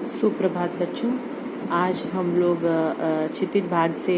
सुप्रभात बच्चों। आज हम लोग क्षितिज भाग से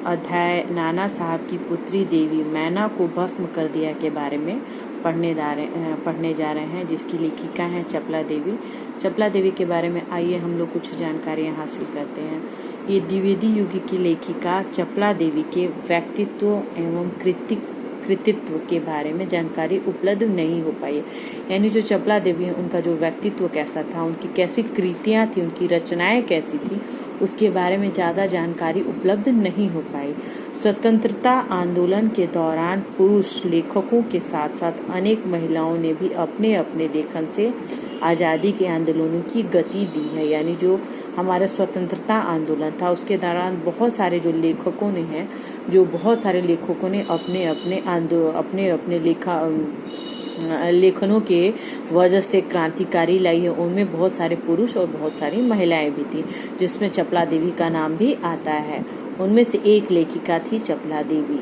अध्याय नाना साहब की पुत्री देवी मैना को भस्म कर दिया के बारे में पढ़ने जा रहे हैं, जिसकी लेखिका हैं चपला देवी। चपला देवी के बारे में आइए हम लोग कुछ जानकारियां हासिल करते हैं। ये द्विवेदी युग की लेखिका चपला देवी के व्यक्तित्व एवं कृतित्व के बारे में जानकारी उपलब्ध नहीं हो पाई। यानी जो चपला देवी है उनका जो व्यक्तित्व कैसा था, उनकी कैसी कृतियाँ थी, उनकी रचनाएं कैसी थी, उसके बारे में ज़्यादा जानकारी उपलब्ध नहीं हो पाई। स्वतंत्रता आंदोलन के दौरान पुरुष लेखकों के साथ साथ अनेक महिलाओं ने भी अपने अपने लेखन से आज़ादी के आंदोलनों की गति दी है। यानी जो हमारा स्वतंत्रता आंदोलन था उसके दौरान बहुत सारे लेखकों ने अपने अपने लेखनों के वजह से क्रांतिकारी लाई है। उनमें बहुत सारे पुरुष और बहुत सारी महिलाएं भी थी, जिसमें चपला देवी का नाम भी आता है। उनमें से एक लेखिका थी चपला देवी।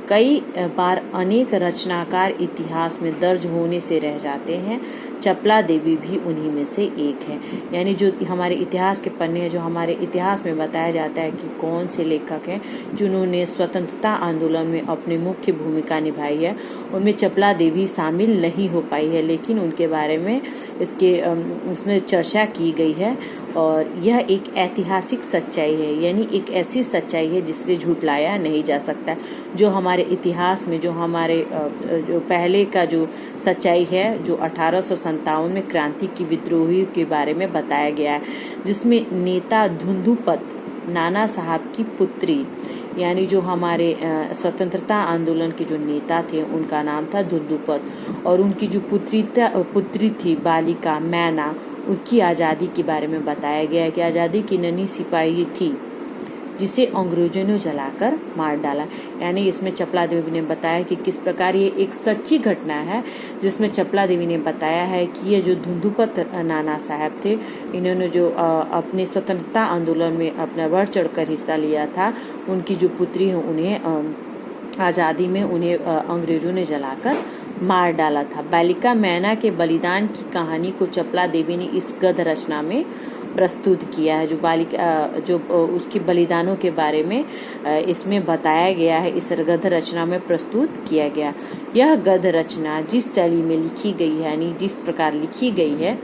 कई बार अनेक रचनाकार इतिहास में दर्ज होने से रह जाते हैं, चपला देवी भी उन्हीं में से एक है। यानी जो हमारे इतिहास के पन्ने हैं, जो हमारे इतिहास में बताया जाता है कि कौन से लेखक हैं जिन्होंने स्वतंत्रता आंदोलन में अपनी मुख्य भूमिका निभाई है, उनमें चपला देवी शामिल नहीं हो पाई है। लेकिन उनके बारे में इसमें चर्चा की गई है और यह एक ऐतिहासिक सच्चाई है। यानी एक ऐसी सच्चाई है जिसे झुटलाया नहीं जा सकता। जो हमारे इतिहास में जो पहले का जो सच्चाई है, जो 1857 में क्रांति की विद्रोही के बारे में बताया गया है, जिसमें नेता धुंधुपत नाना साहब की पुत्री, यानी जो हमारे स्वतंत्रता आंदोलन के जो नेता थे उनका नाम था धुंधुपत, और उनकी जो पुत्री थी बालिका मैना, उनकी आज़ादी के बारे में बताया गया है कि आज़ादी की नन्ही सिपाही थी जिसे अंग्रेजों ने जलाकर मार डाला। यानी इसमें चपला देवी ने बताया कि किस प्रकार ये एक सच्ची घटना है, जिसमें चपला देवी ने बताया है कि ये जो धुंधुपत नाना साहब थे, इन्होंने जो अपने स्वतंत्रता आंदोलन में अपना बढ़ चढ़कर हिस्सा लिया था, उनकी जो पुत्री है उन्हें आज़ादी में अंग्रेजों ने जलाकर मार डाला था। बालिका मैना के बलिदान की कहानी को चपला देवी ने इस गद्य रचना में प्रस्तुत किया है। जो उसके बलिदानों के बारे में इसमें बताया गया है, इस गद्य रचना में प्रस्तुत किया गया। यह गद्य रचना जिस शैली में लिखी गई है, यानी जिस प्रकार लिखी गई है,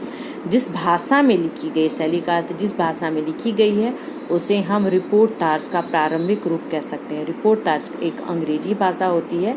जिस भाषा में लिखी गई, शैली का अर्थ जिस भाषा में लिखी गई है, उसे हम रिपोर्ट तार्ज का प्रारंभिक रूप कह सकते हैं। रिपोर्ट तार्ज एक अंग्रेजी भाषा होती है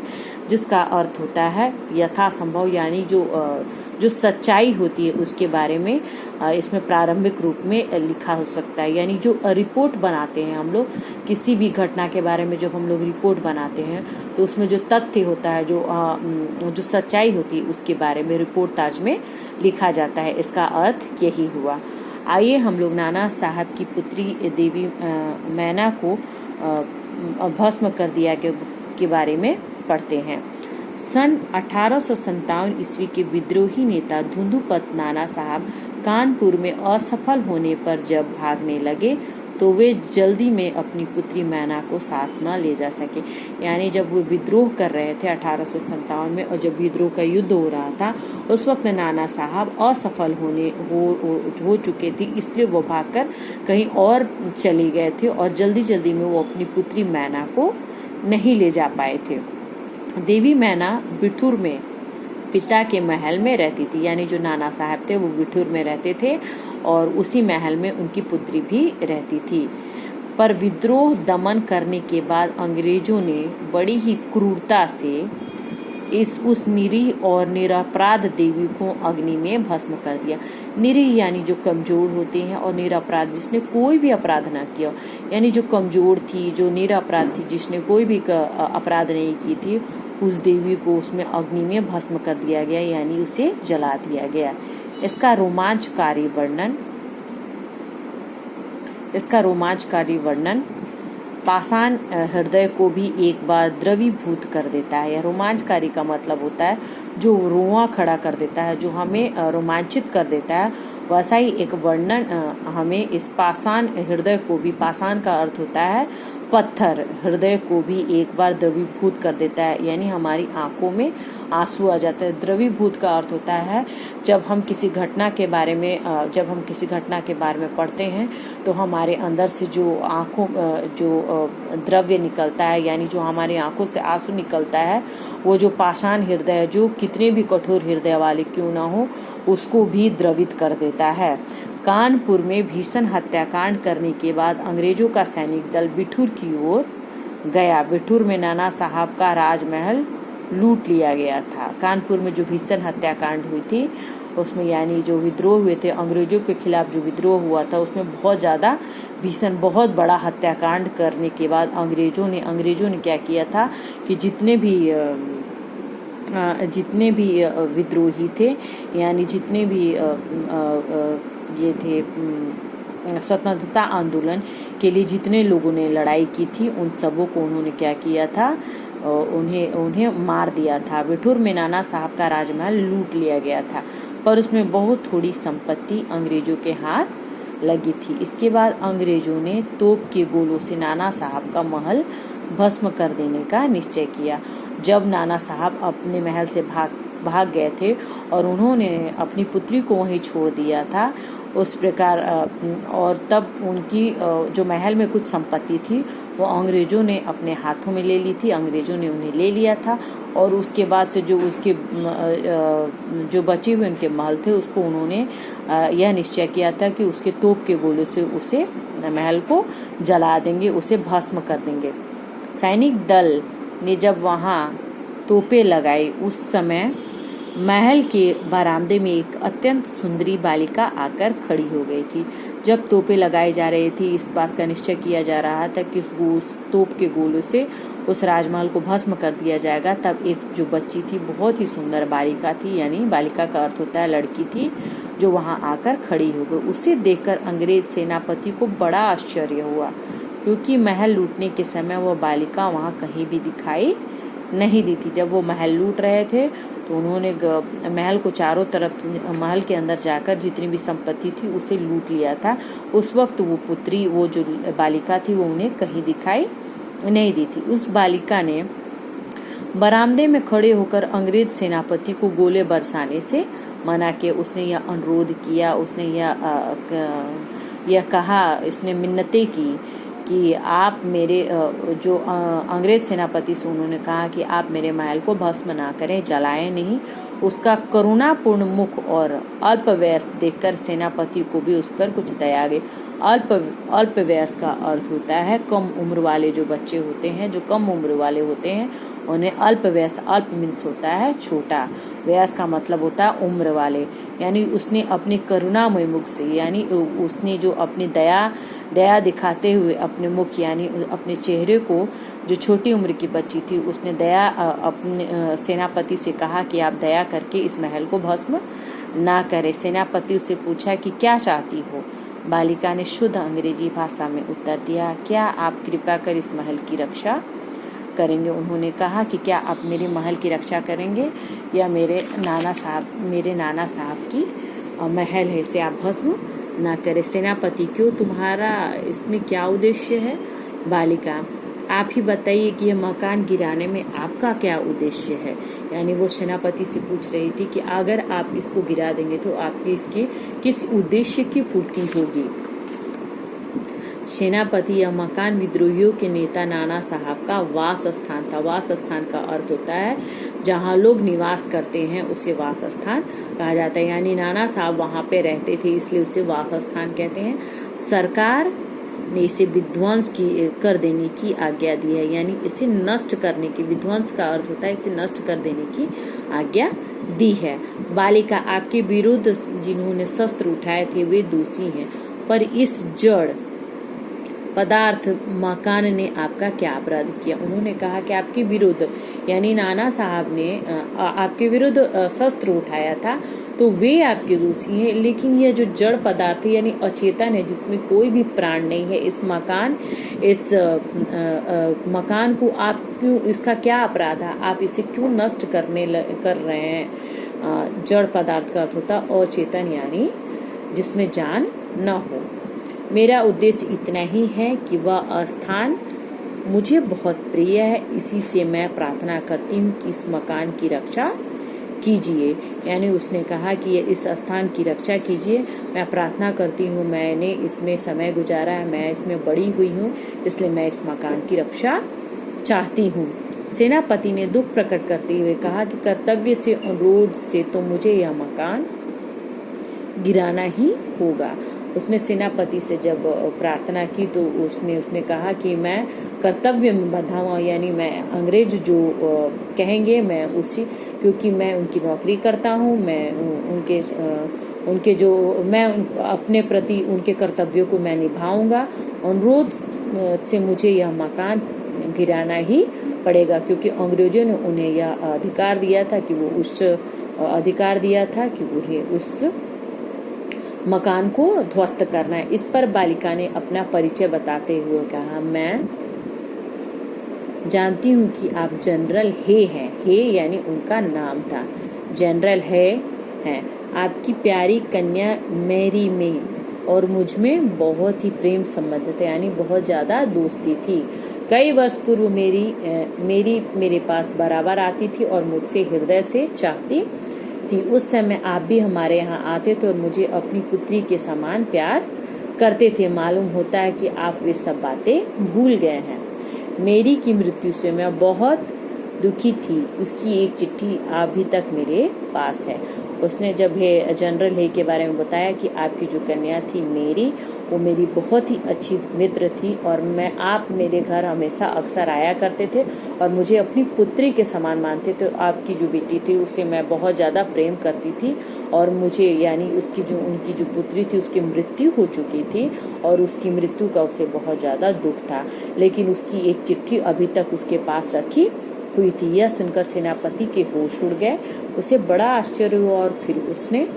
जिसका अर्थ होता है यथासंभव, यानी जो सच्चाई होती है उसके बारे में इसमें प्रारंभिक रूप में लिखा हो सकता है। यानी जो रिपोर्ट बनाते हैं हम लोग किसी भी घटना के बारे में, जब हम लोग रिपोर्ट बनाते हैं तो उसमें जो तथ्य होता है, जो सच्चाई होती है, उसके बारे में रिपोर्ट तार्ज में लिखा जाता है। इसका अर्थ यही हुआ। आइए हम लोग नाना साहब की पुत्री देवी मैना को भस्म कर दिया के बारे में पढ़ते हैं। सन 1857 ईस्वी के विद्रोही नेता धुंधुपत नाना साहब कानपुर में असफल होने पर जब भागने लगे तो वे जल्दी में अपनी पुत्री मैना को साथ न ले जा सके। यानी जब वो विद्रोह कर रहे थे 1857 में, और जब विद्रोह का युद्ध हो रहा था, उस वक्त नाना साहब असफल हो चुके थे, इसलिए वो भागकर कहीं और चले गए थे और जल्दी में वो अपनी पुत्री मैना को नहीं ले जा पाए थे। देवी मैना बिठूर में पिता के महल में रहती थी। यानी जो नाना साहब थे वो बिठूर में रहते थे और उसी महल में उनकी पुत्री भी रहती थी। पर विद्रोह दमन करने के बाद अंग्रेजों ने बड़ी ही क्रूरता से उस निरीह और निरपराध देवी को अग्नि में भस्म कर दिया। निरीह यानी जो कमजोर होते हैं, और निरपराध जिसने कोई भी अपराध ना किया। यानी जो कमजोर थी, जो निरपराध थी, जिसने कोई भी अपराध नहीं की थी, उस देवी को उसमें अग्नि में भस्म कर दिया गया, यानी उसे जला दिया गया। इसका रोमांचकारी वर्णन पाषाण हृदय को भी एक बार द्रवीभूत कर देता है। रोमांचकारी का मतलब होता है जो रोआ खड़ा कर देता है, जो हमें रोमांचित कर देता है। वैसा ही एक वर्णन हमें इस पाषाण हृदय को भी, पाषाण का अर्थ होता है पत्थर हृदय को भी एक बार द्रवीभूत कर देता है, यानी हमारी आंखों में आंसू आ जाता है। द्रवीभूत का अर्थ होता है जब हम किसी घटना के बारे में पढ़ते हैं तो हमारे अंदर से जो द्रव्य निकलता है, यानी जो हमारी आंखों से आंसू निकलता है, वो जो पाषाण हृदय है, जो कितने भी कठोर हृदय वाले क्यों ना हो, उसको भी द्रवित कर देता है। कानपुर में भीषण हत्याकांड करने के बाद अंग्रेजों का सैनिक दल बिठूर की ओर गया। बिठूर में नाना साहब का राजमहल लूट लिया गया था। कानपुर में जो भीषण हत्याकांड हुई थी उसमें, यानी जो विद्रोह हुए थे अंग्रेजों के खिलाफ, जो विद्रोह हुआ था उसमें बहुत ज़्यादा भीषण, बहुत बड़ा हत्याकांड करने के बाद अंग्रेजों ने क्या किया था कि जितने भी विद्रोही थे, यानी जितने भी ये थे स्वतंत्रता आंदोलन के लिए जितने लोगों ने लड़ाई की थी, उन सबों को उन्होंने क्या किया था, उन्हें मार दिया था। बिठूर में नाना साहब का राजमहल लूट लिया गया था, पर उसमें बहुत थोड़ी संपत्ति अंग्रेजों के हाथ लगी थी। इसके बाद अंग्रेजों ने तोप के गोलों से नाना साहब का महल भस्म कर देने का निश्चय किया। जब नाना साहब अपने महल से भाग गए थे और उन्होंने अपनी पुत्री को वहीं छोड़ दिया था, उस प्रकार और तब उनकी जो महल में कुछ संपत्ति थी वो अंग्रेजों ने अपने हाथों में ले ली थी, अंग्रेजों ने उन्हें ले लिया था। और उसके बाद से जो जो बचे हुए उनके महल थे, उसको उन्होंने यह निश्चय किया था कि उसके तोप के गोले से उसे महल को जला देंगे, उसे भस्म कर देंगे। सैनिक दल ने जब वहाँ तोपें लगाई, उस समय महल के बरामदे में एक अत्यंत सुंदरी बालिका आकर खड़ी हो गई थी। जब तोपें लगाई जा रही थी, इस बात का निश्चय किया जा रहा था कि उस तोप के गोलों से उस राजमहल को भस्म कर दिया जाएगा, तब एक जो बच्ची थी, बहुत ही सुंदर बालिका थी, यानी बालिका का अर्थ होता है लड़की थी, जो वहां आकर खड़ी हो गई। उसे देखकर अंग्रेज सेनापति को बड़ा आश्चर्य हुआ, क्योंकि महल लूटने के समय वह बालिका वहां कहीं भी दिखाई नहीं दी थी। जब वो महल लूट रहे थे तो उन्होंने महल को चारों तरफ, महल के अंदर जाकर जितनी भी संपत्ति थी उसे लूट लिया था। उस वक्त वो जो बालिका थी वो उन्हें कहीं दिखाई नहीं दी थी। उस बालिका ने बरामदे में खड़े होकर अंग्रेज सेनापति को गोले बरसाने से मना किया। उसने यह अनुरोध किया, उसने यह कहा, इसने मिन्नतें की कि आप मेरे जो अंग्रेज सेनापति से उन्होंने कहा कि आप मेरे महल को भस्म ना करें, जलाएं नहीं। उसका करुणापूर्ण मुख और अल्प वयस देखकर सेनापति को भी उस पर कुछ दया आ गई। अल्प वयस का अर्थ होता है कम उम्र वाले जो बच्चे होते हैं, जो कम उम्र वाले होते हैं, उन्हें अल्प वयस, अल्प मीन्स होता है छोटा, वयस का मतलब होता है उम्र वाले। यानी उसने अपने करुणामय मुख से, यानी उसने जो अपनी दया दिखाते हुए अपने मुख, यानी अपने चेहरे को, जो छोटी उम्र की बच्ची थी, उसने अपने सेनापति से कहा कि आप दया करके इस महल को भस्म ना करें। सेनापति उससे पूछा कि क्या चाहती हो। बालिका ने शुद्ध अंग्रेजी भाषा में उत्तर दिया, क्या आप कृपा कर इस महल की रक्षा करेंगे। उन्होंने कहा कि क्या आप मेरे महल की रक्षा करेंगे या मेरे नाना साहब की महल है, इसे आप भस्म ना करें। सेनापति, क्यों, तुम्हारा इसमें क्या उद्देश्य है। बालिका, आप ही बताइए कि यह मकान गिराने में आपका क्या उद्देश्य है। यानी वो सेनापति से पूछ रही थी कि अगर आप इसको गिरा देंगे तो आपकी इसके किस उद्देश्य की पूर्ति होगी। सेनापति, यह मकान विद्रोहियों के नेता नाना साहब का वास स्थान था। वास स्थान का अर्थ होता है जहाँ लोग निवास करते हैं, उसे वास स्थान कहा जाता है। यानी नाना साहब वहाँ पे रहते थे, इसलिए उसे वास स्थान कहते हैं। सरकार ने इसे विध्वंस कर देने की आज्ञा दी है, यानी इसे नष्ट करने की, विध्वंस का अर्थ होता है इसे नष्ट कर देने की आज्ञा दी है। बालिका, आपके विरुद्ध जिन्होंने शस्त्र उठाए थे वे दोषी हैं, पर इस जड़ पदार्थ मकान ने आपका क्या अपराध किया। उन्होंने कहा कि आपके विरुद्ध, यानी नाना साहब ने आपके विरुद्ध शस्त्र उठाया था तो वे आपके दोषी हैं, लेकिन यह जो जड़ पदार्थ है यानी अचेतन है, जिसमें कोई भी प्राण नहीं है, इस मकान को आप क्यों, इसका क्या अपराध है, आप इसे क्यों नष्ट कर रहे हैं। जड़ पदार्थ का अर्थ होता अचेतन, यानी जिसमें जान न हो। मेरा उद्देश्य इतना ही है कि वह स्थान मुझे बहुत प्रिय है, इसी से मैं प्रार्थना करती हूँ कि इस मकान की रक्षा कीजिए। यानी उसने कहा कि ये इस स्थान की रक्षा कीजिए, मैं प्रार्थना करती हूँ, मैंने इसमें समय गुजारा है, मैं इसमें बड़ी हुई हूँ, इसलिए मैं इस मकान की रक्षा चाहती हूँ। सेनापति ने दुख प्रकट करते हुए कहा कि कर्तव्य से अनुरोध से तो मुझे यह मकान गिराना ही होगा। उसने सेनापति से जब प्रार्थना की तो उसने कहा कि मैं कर्तव्य में बंधा हुआ, यानी मैं अंग्रेज जो कहेंगे मैं उसी, क्योंकि मैं उनकी नौकरी करता हूँ, मैं उनके जो मैं अपने प्रति उनके कर्तव्यों को मैं निभाऊंगा। अनुरोध से मुझे यह मकान गिराना ही पड़ेगा, क्योंकि अंग्रेजों ने उन्हें यह अधिकार दिया था कि वो उन्हें उस मकान को ध्वस्त करना है। इस पर बालिका ने अपना परिचय बताते हुए कहा, मैं जानती हूँ कि आप जनरल हे हैं। हे यानी उनका नाम था, जनरल हे हैं। आपकी प्यारी कन्या मैरी में और मुझ में बहुत ही प्रेम संबंध थे, यानी बहुत ज्यादा दोस्ती थी। कई वर्ष पूर्व मेरे पास बराबर आती थी और मुझसे हृदय से चाहती थी। उस समय आप भी हमारे यहाँ आते थे और मुझे अपनी पुत्री के समान प्यार करते थे। मालूम होता है कि आप वे सब बातें भूल गए हैं। मेरी की मृत्यु से मैं बहुत दुखी थी, उसकी एक चिट्ठी अभी तक मेरे पास है। उसने जब जनरल हे के बारे में बताया कि आपकी जो कन्या थी मेरी, वो मेरी बहुत ही अच्छी मित्र थी और आप मेरे घर हमेशा अक्सर आया करते थे और मुझे अपनी पुत्री के समान मानते थे। आपकी जो बेटी थी उसे मैं बहुत ज़्यादा प्रेम करती थी और मुझे यानी उनकी जो पुत्री थी उसकी मृत्यु हो चुकी थी और उसकी मृत्यु का उसे बहुत ज़्यादा दुख था, लेकिन उसकी एक चिट्ठी अभी तक उसके पास रखी हुई थी। यह सुनकर सेनापति के होश उड़ गए, उसे बड़ा आश्चर्य हुआ और फिर उसने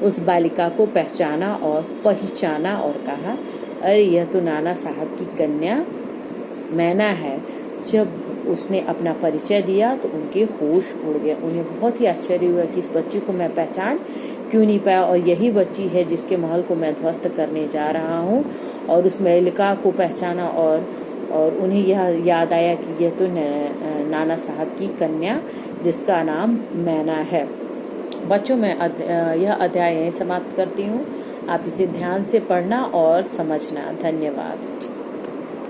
उस बालिका को पहचाना और कहा, अरे यह तो नाना साहब की कन्या मैना है। जब उसने अपना परिचय दिया तो उनके होश उड़ गए। उन्हें बहुत ही आश्चर्य हुआ कि इस बच्ची को मैं पहचान क्यों नहीं पाया और यही बच्ची है जिसके महल को मैं ध्वस्त करने जा रहा हूँ। और उस बालिका को पहचाना और उन्हें यह याद आया कि यह तो नाना साहब की कन्या जिसका नाम मैना है। बच्चों, मैं यह अध्याय यहीं समाप्त करती हूँ। आप इसे ध्यान से पढ़ना और समझना। धन्यवाद।